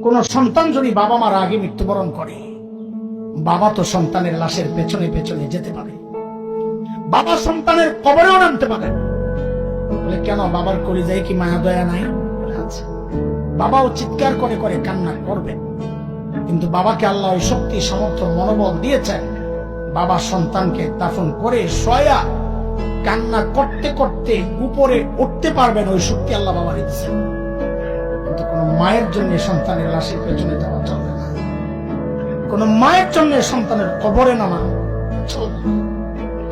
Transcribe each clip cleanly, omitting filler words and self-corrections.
কোন সন্তান যদি বাবা মার আগে মৃত্যুবরণ করে, বাবা তো সন্তানের লাশের পেছনে পেছনে যেতে পারে, বাবা সন্তানের কবরেও নামতে পারে। বলে কেন, বাবার কলিজায় কি মায়া দয়া নাই? আচ্ছা, বাবাও চিৎকার করে করে কান্না করবে, কিন্তু বাবাকে আল্লাহ ওই শক্তি সামর্থ্য মনোবল দিয়েছেন, বাবা সন্তানকে দাফন করে শোয়া কান্না করতে করতে উপরে উঠতে পারবেন, ওই শক্তি আল্লাহ বাবা দিয়েছেন। কিন্তু কোন মায়ের জন্য সন্তানের লাশের পেছনে যাওয়া চলবে না, কোন মায়ের জন্য সন্তানের কবরে নামা চলবে না।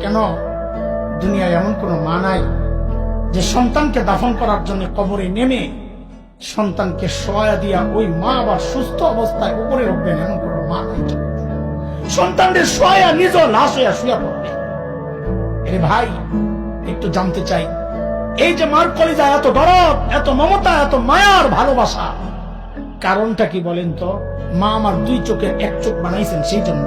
কেন, দুনিয়ায় এমন কোন মা নাই যে সন্তানকে দাফন করার জন্য কবরে নেমে সন্তানকে শোয়া দিয়া ওই মা আবার সুস্থ অবস্থায় উপরে উঠবেন, এমন কোন মা নাই। সন্তানদের শোয়া নিজ লাশ হইয়া শুয়া পড়বে। এ ভাই, একটু জানতে চাই, এই যে মার কলিজা এত দরদ, এত মমতা, এত মায়ার ভালোবাসা, কারণটা কি বলেন তো? মা আমার দুই চোখের এক চোখ বানাইছেন সেই জন্য।